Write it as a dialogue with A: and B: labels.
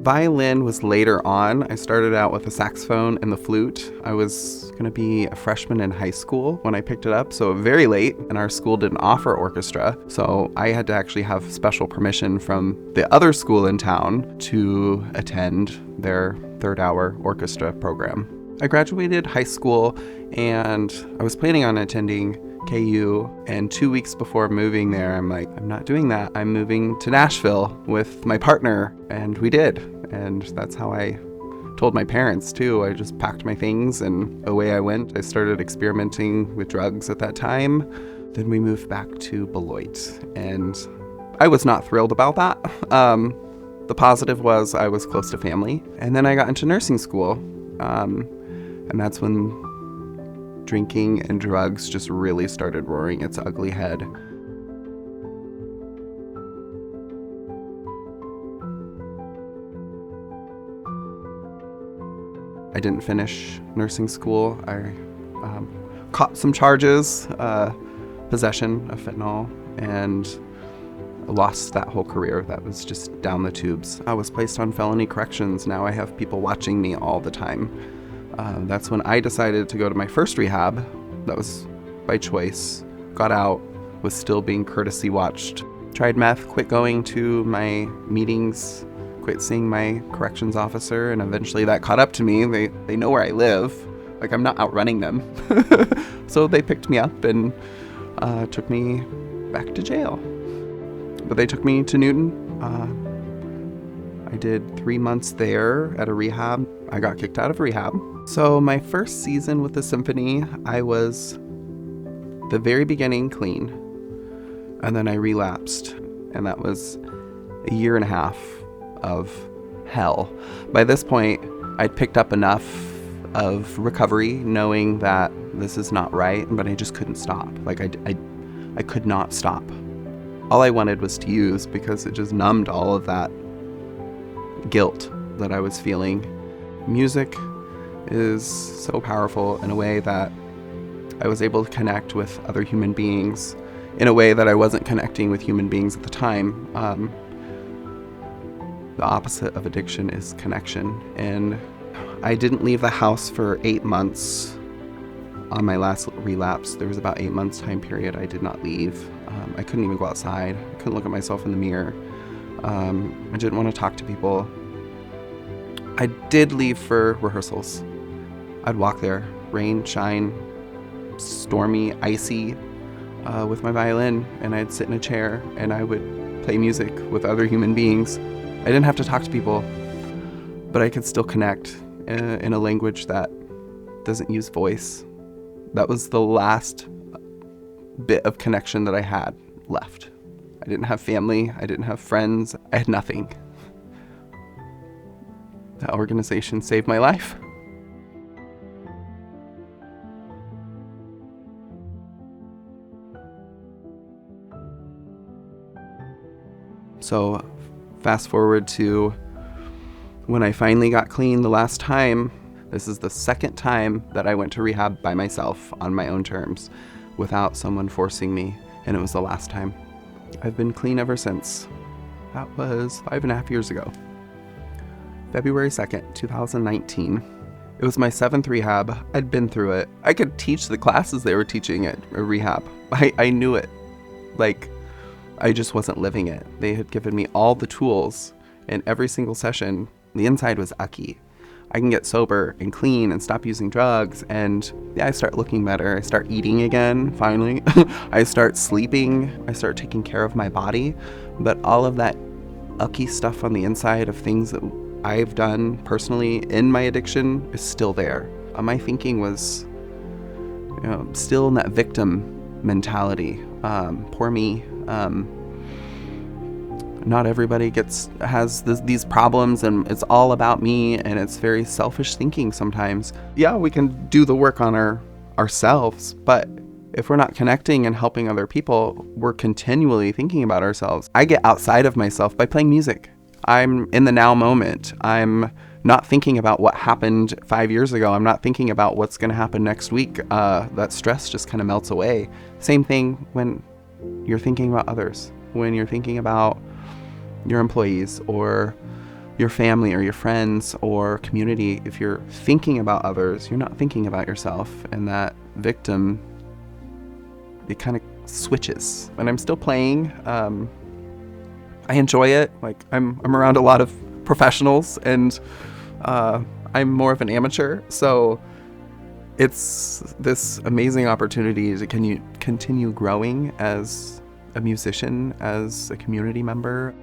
A: Violin was later on. I started out with the saxophone and the flute. I was going to be a freshman in high school when I picked it up, so very late, and our school didn't offer orchestra. So I had to actually have special permission from the other school in town to attend their third-hour orchestra program. I graduated high school, and I was planning on attending KU, and 2 weeks before moving there, I'm like, I'm not doing that. I'm moving to Nashville with my partner, and we did. And that's how I told my parents too. I just packed my things and away I went. I started experimenting with drugs at that time. Then we moved back to Beloit, and I was not thrilled about that. The positive was I was close to family, and then I got into nursing school, and that's when drinking and drugs just really started roaring its ugly head. I didn't finish nursing school. I caught some charges, possession of fentanyl, and lost that whole career. That was just down the tubes. I was placed on felony corrections. Now I have people watching me all the time. That's when I decided to go to my first rehab. That was by choice. Got out, was still being courtesy watched. Tried meth, quit going to my meetings, quit seeing my corrections officer, and eventually that caught up to me. They know where I live. Like, I'm not outrunning them. So they picked me up and took me back to jail. But they took me to Newton. I did 3 months there at a rehab. I got kicked out of rehab. So my first season with the symphony, I was the very beginning clean, and then I relapsed, and that was a year and a half of hell. By this point, I'd picked up enough of recovery, knowing that this is not right, but I just couldn't stop. Like, I could not stop. All I wanted was to use, because it just numbed all of that guilt that I was feeling. Music is so powerful in a way that I was able to connect with other human beings in a way that I wasn't connecting with human beings at the time. The opposite of addiction is connection. And I didn't leave the house for 8 months. On my last relapse, there was about 8 months time period I did not leave. I couldn't even go outside. I couldn't look at myself in the mirror. I didn't want to talk to people. I did leave for rehearsals. I'd walk there, rain, shine, stormy, icy, with my violin, and I'd sit in a chair and I would play music with other human beings. I didn't have to talk to people, but I could still connect in a language that doesn't use voice. That was the last bit of connection that I had left. I didn't have family. I didn't have friends. I had nothing. That organization saved my life. So fast forward to when I finally got clean the last time. This is the second time that I went to rehab by myself on my own terms without someone forcing me, and it was the last time. I've been clean ever since. That was 5.5 years ago. February 2nd, 2019. It was my 7th rehab. I'd been through it. I could teach the classes they were teaching at a rehab. I knew it. Like, I just wasn't living it. They had given me all the tools, and every single session, the inside was ucky. I can get sober and clean and stop using drugs, and yeah, I start looking better. I start eating again, finally. I start sleeping. I start taking care of my body. But all of that ucky stuff on the inside of things that I've done personally in my addiction is still there. My thinking was, still in that victim mentality. Poor me. Not everybody has these problems, and it's all about me, and it's very selfish thinking sometimes. Yeah, we can do the work on ourselves, but if we're not connecting and helping other people, we're continually thinking about ourselves. I get outside of myself by playing music. I'm in the now moment. I'm not thinking about what happened 5 years ago. I'm not thinking about what's going to happen next week. That stress just kind of melts away. Same thing when you're thinking about others, when you're thinking about your employees or your family or your friends or community, if you're thinking about others, you're not thinking about yourself. And that victim, it kind of switches. And I'm still playing. I enjoy it. Like I'm around a lot of professionals, and I'm more of an amateur. So it's this amazing opportunity to continue growing as a musician, as a community member.